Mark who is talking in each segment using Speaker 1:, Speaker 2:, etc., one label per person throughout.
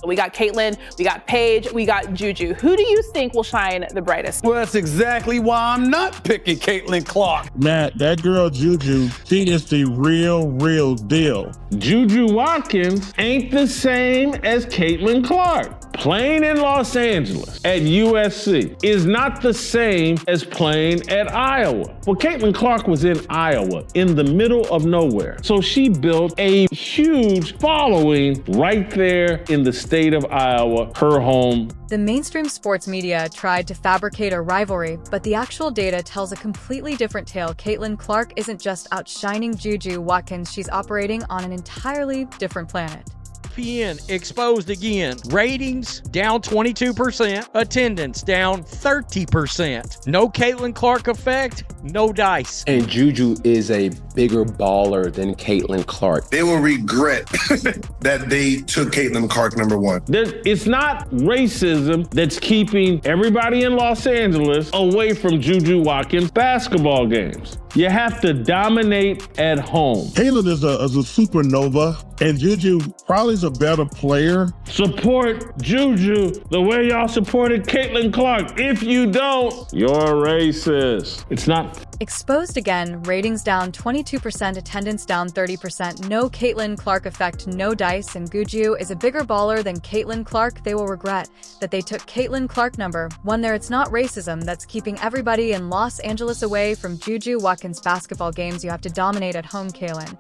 Speaker 1: We got Caitlin, we got Paige, we got JuJu. Who do you think will shine the brightest?
Speaker 2: Well, that's exactly why I'm not picking Caitlin Clark.
Speaker 3: Matt, that girl JuJu, she is the real deal.
Speaker 4: JuJu Watkins ain't the same as Caitlin Clark. Playing in Los Angeles at USC is not the same as playing at Iowa. Well, Caitlin Clark was in Iowa, in the middle of nowhere. So she built a huge following right there in the state of Iowa, her home.
Speaker 5: The mainstream sports media tried to fabricate a rivalry, but the actual data tells a completely different tale. Caitlin Clark isn't just outshining JuJu Watkins, she's operating on an entirely different planet.
Speaker 6: ESPN exposed again. Ratings down 22%, attendance down 30%. No Caitlin Clark effect, no dice.
Speaker 7: And JuJu is a bigger baller than Caitlin Clark.
Speaker 8: They will regret that they took Caitlin Clark #1.
Speaker 4: It's not racism that's keeping everybody in Los Angeles away from JuJu Watkins basketball games. You have to dominate at home.
Speaker 3: Caitlin is a supernova, and JuJu probably is a better player.
Speaker 4: Support JuJu the way y'all supported Caitlin Clark. If you don't, you're racist. It's not.
Speaker 5: Exposed again, ratings down 22%, attendance down 30%, no Caitlin Clark effect, no dice, and JuJu is a bigger baller than Caitlin Clark. They will regret that they took Caitlin Clark #1 there. It's not racism that's keeping everybody in Los Angeles away from JuJu Watkins basketball games. You have to dominate at home. Caitlin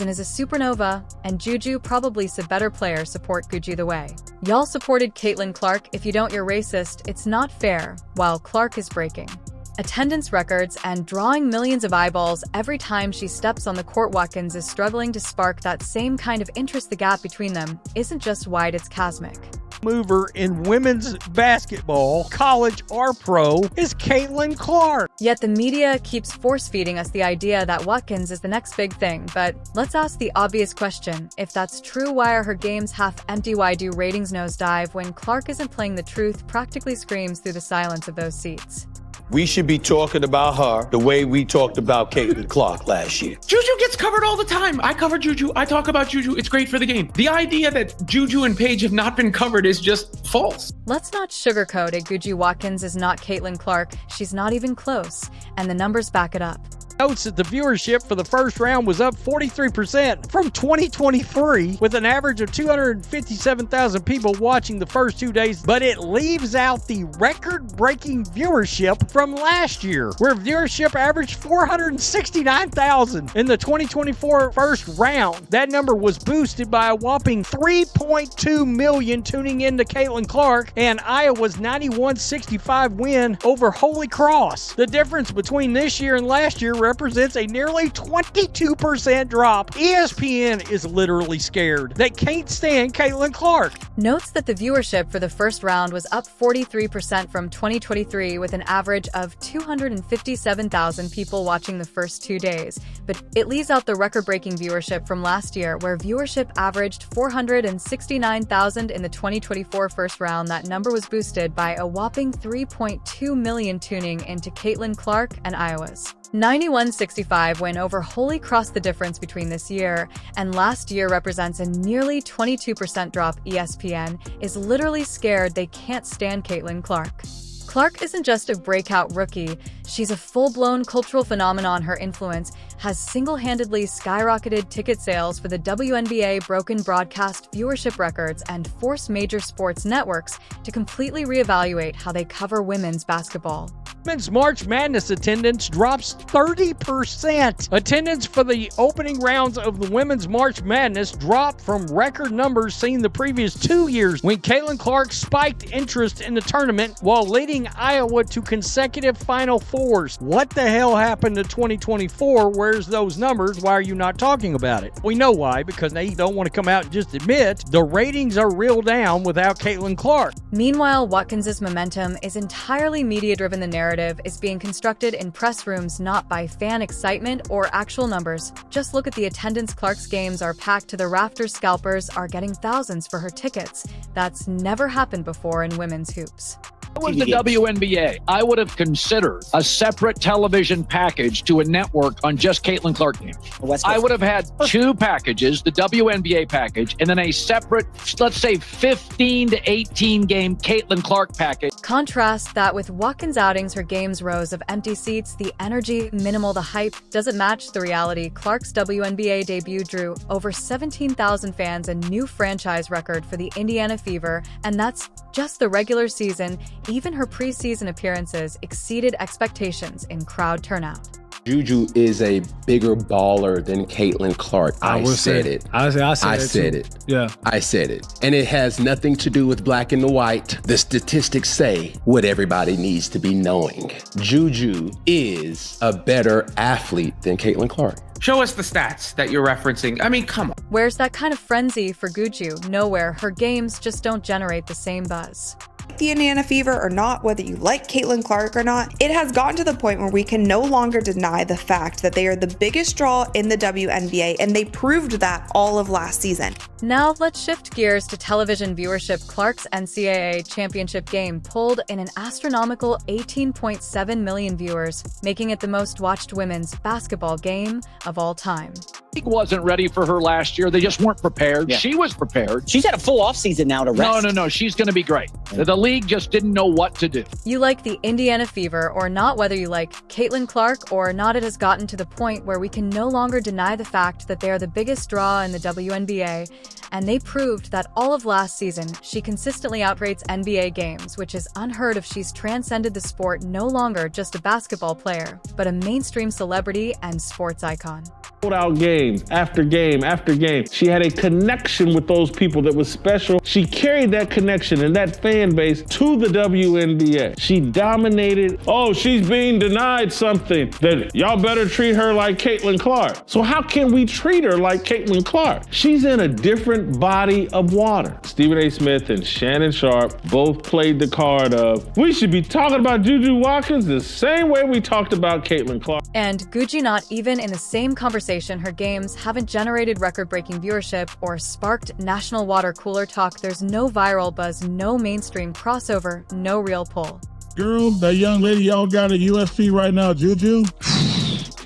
Speaker 5: is a supernova, and JuJu probably is a better player. Support JuJu the way y'all supported Caitlin Clark. If you don't, you're racist. It's not fair. While Clark is breaking attendance records and drawing millions of eyeballs every time she steps on the court, Watkins is struggling to spark that same kind of interest. The gap between them isn't just wide, it's cosmic.
Speaker 6: Mover in women's basketball, college or pro, is Caitlin Clark.
Speaker 5: Yet the media keeps force-feeding us the idea that Watkins is the next big thing. But let's ask the obvious question. If that's true, why are her games half empty? Why do ratings nosedive when Clark isn't playing? The truth practically screams through the silence of those seats.
Speaker 2: We should be talking about her the way we talked about Caitlin Clark last year.
Speaker 9: JuJu gets covered all the time. I cover JuJu. I talk about JuJu. It's great for the game. The idea that JuJu and Paige have not been covered is just false.
Speaker 5: Let's not sugarcoat it. JuJu Watkins is not Caitlin Clark. She's not even close. And the numbers back it up.
Speaker 6: Notes that the viewership for the first round was up 43% from 2023, with an average of 257,000 people watching the first 2 days, but it leaves out the record-breaking viewership from last year, where viewership averaged 469,000 in the 2024 first round. That number was boosted by a whopping 3.2 million tuning in to Caitlin Clark and Iowa's 91-65 win over Holy Cross. The difference between this year and last year represents a nearly 22% drop. ESPN is literally scared. They can't stand Caitlin Clark.
Speaker 5: Notes that the viewership for the first round was up 43% from 2023, with an average of 257,000 people watching the first 2 days. But it leaves out the record-breaking viewership from last year, where viewership averaged 469,000 in the 2024 first round. That number was boosted by a whopping 3.2 million tuning into Caitlin Clark and Iowa's 91-65 win over Holy Cross. The difference between this year and last year represents a nearly 22% drop. ESPN is literally scared. They can't stand Caitlin Clark. Clark isn't just a breakout rookie, she's a full-blown cultural phenomenon. Her influence has single-handedly skyrocketed ticket sales for the WNBA, broken broadcast viewership records, and forced major sports networks to completely reevaluate how they cover women's basketball.
Speaker 6: Women's March Madness attendance drops 30%. Attendance for the opening rounds of the Women's March Madness dropped from record numbers seen the previous 2 years, when Caitlin Clark spiked interest in the tournament while leading Iowa to consecutive Final Fours. What the hell happened to 2024? Where's those numbers? Why are you not talking about it? We know why, because they don't want to come out and just admit the ratings are real down without Caitlin Clark.
Speaker 5: Meanwhile, Watkins' momentum is entirely media-driven. The narrative is being constructed in press rooms, not by fan excitement or actual numbers. Just look at the attendance. Clark's games are packed to the rafters. Scalpers are getting thousands for her tickets. That's never happened before in women's hoops.
Speaker 10: If I was the WNBA, I would have considered a separate television package to a network on just Caitlin Clark games. I would have had two packages, the WNBA package, and then a separate, let's say, 15 to 18 game Caitlin Clark package.
Speaker 5: Contrast that with Watkins' outings, her games rows of empty seats, the energy, minimal, the hype, doesn't match the reality. Clark's WNBA debut drew over 17,000 fans, a new franchise record for the Indiana Fever, and that's just the regular season. Even her preseason appearances exceeded expectations in crowd turnout.
Speaker 7: JuJu is a bigger baller than Caitlin Clark. I said it.
Speaker 11: I said it. Yeah.
Speaker 7: I said it. And it has nothing to do with black and the white. The statistics say what everybody needs to be knowing. JuJu is a better athlete than Caitlin Clark.
Speaker 9: Show us the stats that you're referencing. I mean, come on.
Speaker 5: Where's that kind of frenzy for JuJu? Nowhere. Her games just don't generate the same buzz.
Speaker 12: The Indiana Fever or not, whether you like Caitlin Clark or not, it has gotten to the point where we can no longer deny the fact that they are the biggest draw in the WNBA, and they proved that all of last season.
Speaker 5: Now let's shift gears to television viewership. Clark's NCAA championship game pulled in an astronomical 18.7 million viewers, making it the most watched women's basketball game of all time.
Speaker 10: The league wasn't ready for her last year. They just weren't prepared. Yeah. She was prepared.
Speaker 13: She's had a full offseason now to rest.
Speaker 10: No. She's going to be great. The league just didn't know what to do.
Speaker 5: You like the Indiana Fever or not, whether you like Caitlin Clark or not, it has gotten to the point where we can no longer deny the fact that they are the biggest draw in the WNBA, and they proved that all of last season. She consistently outrates NBA games, which is unheard of. She's transcended the sport, no longer just a basketball player, but a mainstream celebrity and sports icon.
Speaker 4: Out games after game after game. She had a connection with those people that was special. She carried that connection and that fan base to the WNBA. She dominated. Oh, she's being denied something. That y'all better treat her like Caitlin Clark. So how can we treat her like Caitlin Clark? She's in a different body of water. Stephen A. Smith and Shannon Sharp both played the card of, we should be talking about JuJu Watkins the same way we talked about Caitlin Clark.
Speaker 5: And JuJu not even in the same conversation. Her games haven't generated record-breaking viewership or sparked national water cooler talk. There's no viral buzz, no mainstream crossover, no real pull.
Speaker 3: Girl, that young lady y'all got at UFC right now, JuJu.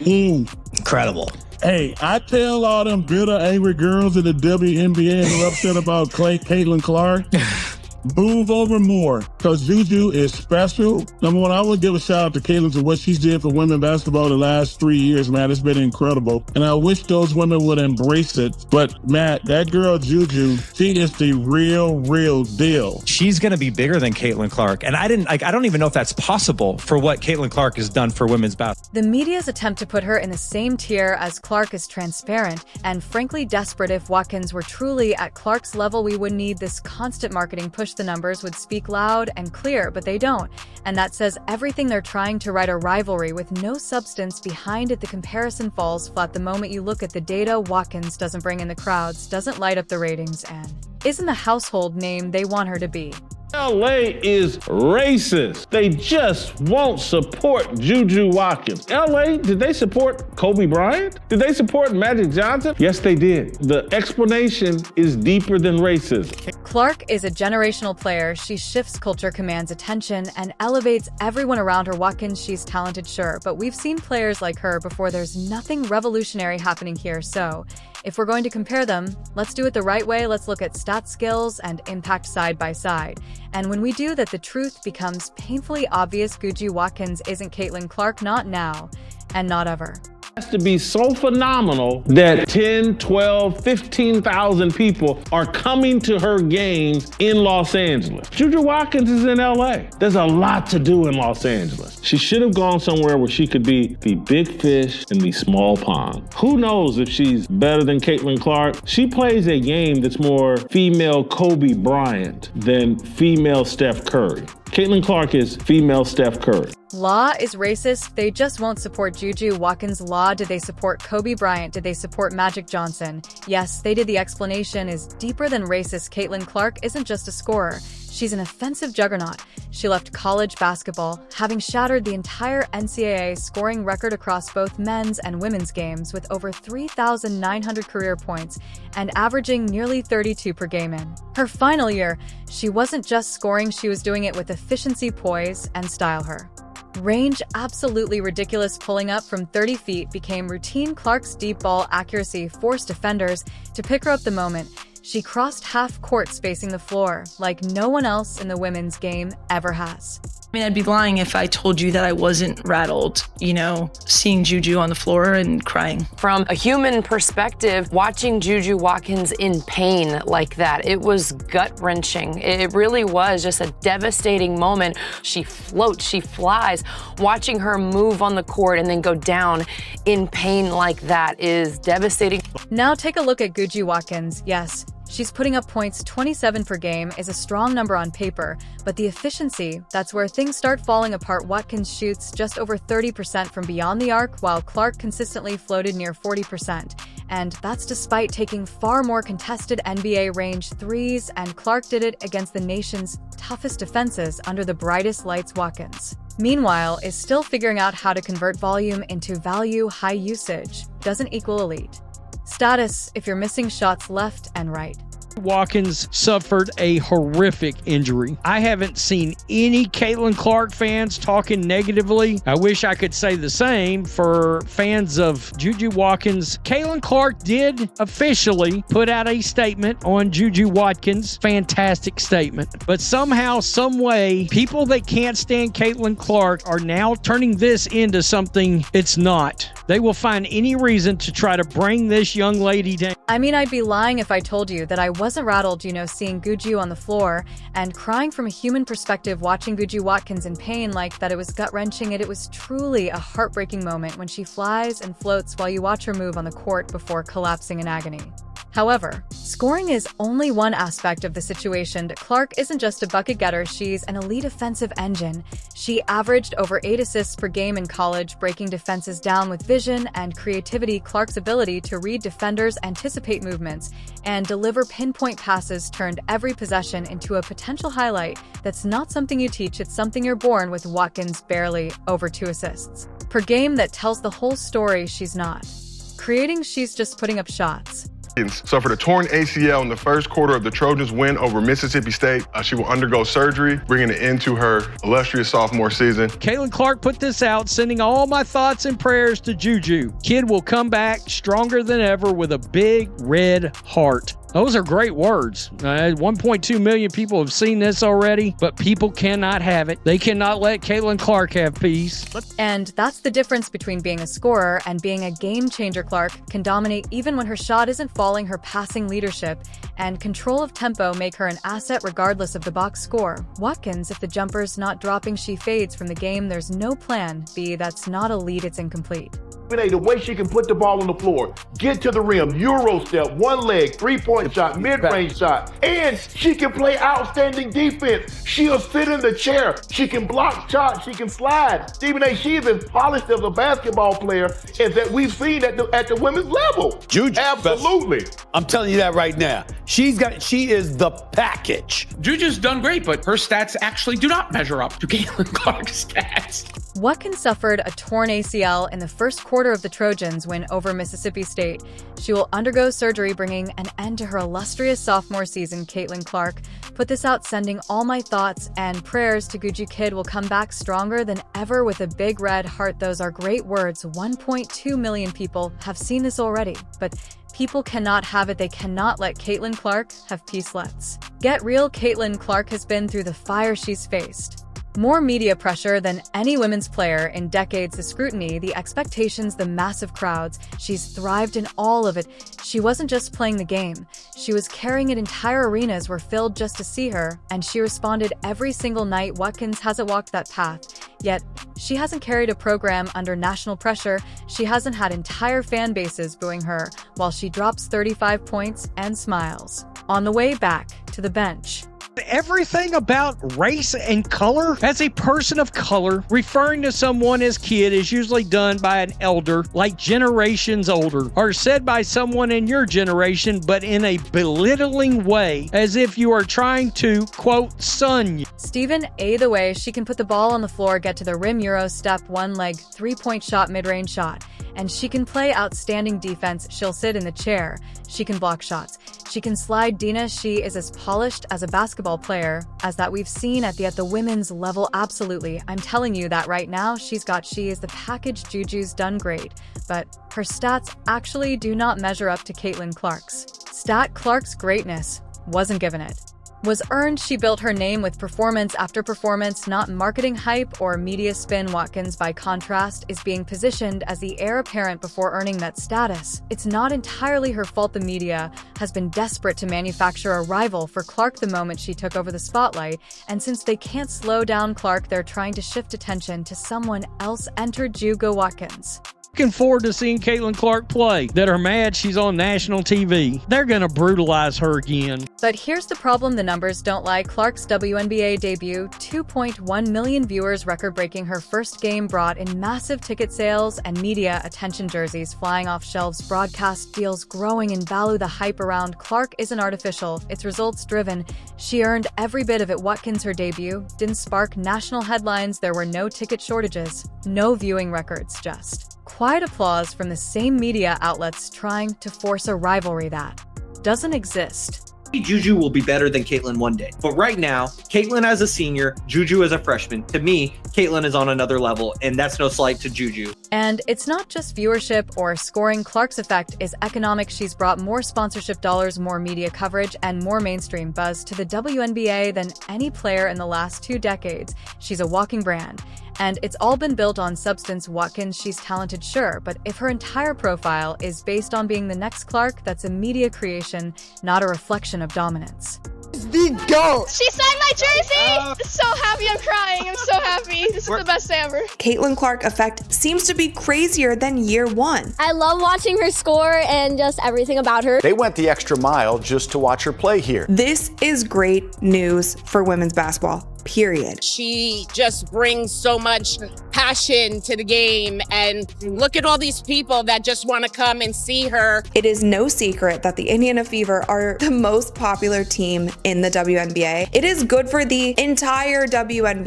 Speaker 13: Incredible.
Speaker 3: Hey, I tell all them bitter, angry girls in the WNBA who are upset about Caitlin Clark, move over more, because JuJu is special. Number one, I would give a shout out to Caitlin to what she's did for women basketball the last 3 years, man. It's been incredible. And I wish those women would embrace it. But Matt, that girl JuJu, she is the real deal.
Speaker 11: She's going to be bigger than Caitlin Clark. And I don't even know if that's possible for what Caitlin Clark has done for women's basketball.
Speaker 5: The media's attempt to put her in the same tier as Clark is transparent and frankly desperate. If Watkins were truly at Clark's level, we would need this constant marketing push. The numbers would speak loud and clear, but they don't. And that says everything. They're trying to write a rivalry with no substance behind it. The comparison falls flat the moment you look at the data. Watkins doesn't bring in the crowds, doesn't light up the ratings, and isn't the household name they want her to be.
Speaker 4: LA is racist. They just won't support JuJu Watkins. LA, did they support Kobe Bryant? Did they support Magic Johnson? Yes, they did. The explanation is deeper than racism.
Speaker 5: Clark is a generational player. She shifts culture, commands attention, and elevates everyone around her. Watkins, she's talented, sure, but we've seen players like her before. There's nothing revolutionary happening here. So if we're going to compare them, let's do it the right way. Let's look at stat skills and impact side by side. And when we do that, the truth becomes painfully obvious. JuJu Watkins isn't Caitlin Clark, not now and not ever.
Speaker 4: Has to be so phenomenal that 10, 12, 15,000 people are coming to her games in Los Angeles. JuJu Watkins is in LA. There's a lot to do in Los Angeles. She should have gone somewhere where she could be the big fish in the small pond. Who knows if she's better than Caitlin Clark? She plays a game that's more female Kobe Bryant than female Steph Curry. Caitlin Clark is female Steph Curry.
Speaker 5: Law is racist. They just won't support JuJu Watkins. Law, did they support Kobe Bryant? Did they support Magic Johnson? Yes, they did. The explanation is deeper than racist. Caitlin Clark isn't just a scorer. She's an offensive juggernaut. She left college basketball, having shattered the entire NCAA scoring record across both men's and women's games with over 3,900 career points and averaging nearly 32 per game in her final year. She wasn't just scoring, she was doing it with efficiency, poise, and style. Her range, absolutely ridiculous, pulling up from 30 feet became routine. Clark's deep ball accuracy forced defenders to pick her up the moment she crossed half court, spacing the floor like no one else in the women's game ever has.
Speaker 14: I mean, I'd be lying if I told you that I wasn't rattled, seeing JuJu on the floor and crying.
Speaker 15: From a human perspective, watching JuJu Watkins in pain like that, it was gut-wrenching. It really was just a devastating moment. She floats, she flies. Watching her move on the court and then go down in pain like that is devastating.
Speaker 5: Now take a look at JuJu Watkins. Yes, she's putting up points. 27 per game is a strong number on paper, but the efficiency, that's where things start falling apart. Watkins shoots just over 30% from beyond the arc, while Clark consistently floated near 40%. And that's despite taking far more contested NBA range threes, and Clark did it against the nation's toughest defenses under the brightest lights. Watkins, meanwhile, is still figuring out how to convert volume into value. High usage doesn't equal elite status if you're missing shots left and right.
Speaker 6: Watkins suffered a horrific injury. I haven't seen any Caitlin Clark fans talking negatively. I wish I could say the same for fans of JuJu Watkins. Caitlin Clark did officially put out a statement on JuJu Watkins. Fantastic statement. But somehow, some way, people that can't stand Caitlin Clark are now turning this into something it's not. They will find any reason to try to bring this young lady down.
Speaker 5: I mean, I'd be lying if I told you that I wasn't rattled, seeing JuJu on the floor and crying. From a human perspective, watching JuJu Watkins in pain like that, it was gut-wrenching. It was truly a heartbreaking moment when she flies and floats while you watch her move on the court before collapsing in agony. However, scoring is only one aspect of the situation. Clark isn't just a bucket getter, she's an elite offensive engine. She averaged over 8 assists per game in college, breaking defenses down with vision and creativity. Clark's ability to read defenders, anticipate movements, and deliver pinpoint passes turned every possession into a potential highlight. That's not something you teach, it's something you're born with. Watkins barely over 2 assists per game. That tells the whole story. She's not creating, she's just putting up shots.
Speaker 16: Suffered a torn ACL in the first quarter of the Trojans' win over Mississippi State. She will undergo surgery, bringing an end to her illustrious sophomore season.
Speaker 6: Caitlin Clark put this out, sending all my thoughts and prayers to JuJu. Kid will come back stronger than ever with a big red heart. Those are great words. 1.2 million people have seen this already, but people cannot have it. They cannot let Caitlin Clark have peace.
Speaker 5: And that's the difference between being a scorer and being a game changer. Clark can dominate even when her shot isn't falling. Her passing, leadership, and control of tempo make her an asset regardless of the box score. Watkins, if the jumper's not dropping, she fades from the game. There's no plan B. That's not elite, it's incomplete.
Speaker 17: The way she can put the ball on the floor, get to the rim, Euro step, one leg, three-point shot, mid-range shot, and she can play outstanding defense. She'll sit in the chair. She can block shots. She can slide. Stephen A. She's as polished as a basketball player as that we've seen at the women's level.
Speaker 2: JuJu,
Speaker 17: absolutely.
Speaker 2: I'm telling you that right now. She is the package.
Speaker 9: JuJu's done great, but her stats actually do not measure up to Caitlin Clark's stats.
Speaker 5: Watkins suffered a torn ACL in the first quarter of the Trojans' win over Mississippi State. She will undergo surgery, bringing an end to her illustrious sophomore season. Caitlin Clark put this out, sending all my thoughts and prayers to JuJu. Kid will come back stronger than ever with a big red heart. Those are great words. 1.2 million people have seen this already, but people cannot have it. They cannot let Caitlin Clark have peace. Let's get real. Caitlin Clark has been through the fire she's faced. More media pressure than any women's player in decades. The scrutiny, the expectations, the massive crowds. She's thrived in all of it. She wasn't just playing the game. She was carrying it. Entire arenas were filled just to see her, and she responded every single night. Watkins hasn't walked that path, yet she hasn't carried a program under national pressure. She hasn't had entire fan bases booing her while she drops 35 points and smiles on the way back to the bench.
Speaker 6: everything about race and color. As a person of color, referring to someone as kid is usually done by an elder, like generations older, or said by someone in your generation, but in a belittling way, as if you are trying to, quote, son you.
Speaker 5: Stephen A. the way she can put the ball on the floor, get to the rim, Euro step, one leg, three-point shot, mid-range shot. And she can play outstanding defense. She'll sit in the chair. She can block shots. She can slide. Dina, she is as polished as a basketball player as that we've seen at the women's level. Absolutely. I'm telling you that right now. She is the package. JuJu's done great. But her stats actually do not measure up to Caitlin Clark's. Clark's greatness wasn't given it. Was earned. She built her name with performance after performance, not marketing hype or media spin. Watkins, by contrast, is being positioned as the heir apparent before earning that status. It's not entirely her fault. The media has been desperate to manufacture a rival for Clark the moment she took over the spotlight, and since they can't slow down Clark, they're trying to shift attention to someone else. Enter JuJu Watkins.
Speaker 6: Looking forward to seeing Caitlin Clark play. That are mad she's on national TV. They're gonna brutalize her again.
Speaker 5: But here's the problem the numbers don't lie. Clark's WNBA debut, 2.1 million viewers, record-breaking. Her first game brought in massive ticket sales and media attention, jerseys flying off shelves, broadcast deals growing in value. The hype around Clark isn't artificial, it's results-driven. She earned every bit of it. Watkins, her debut didn't spark national headlines. There were no ticket shortages, no viewing records, just quiet applause from the same media outlets trying to force a rivalry that doesn't exist.
Speaker 18: JuJu will be better than Caitlin one day. But right now, Caitlin as a senior, JuJu as a freshman. To me, Caitlin is on another level, and that's no slight to JuJu.
Speaker 5: And it's not just viewership or scoring. Clark's effect is economic. She's brought more sponsorship dollars, more media coverage, and more mainstream buzz to the WNBA than any player in the last 2 decades. She's a walking brand. And it's all been built on substance. Watkins, she's talented, sure, but if her entire profile is based on being the next Clark, that's a media creation, not a reflection of dominance.
Speaker 19: The GOAT!
Speaker 20: She signed my jersey! So happy, I'm crying. I'm so happy. This is the best day ever.
Speaker 12: Caitlin Clark effect seems to be crazier than year one.
Speaker 20: I love watching her score and just everything about her.
Speaker 21: They went the extra mile just to watch her play here.
Speaker 12: This is great news for women's basketball. Period.
Speaker 22: She just brings so much passion to the game, and look at all these people that just want to come and see her.
Speaker 12: It is no secret that the Indiana Fever are the most popular team in the WNBA. It is good for the entire WNBA.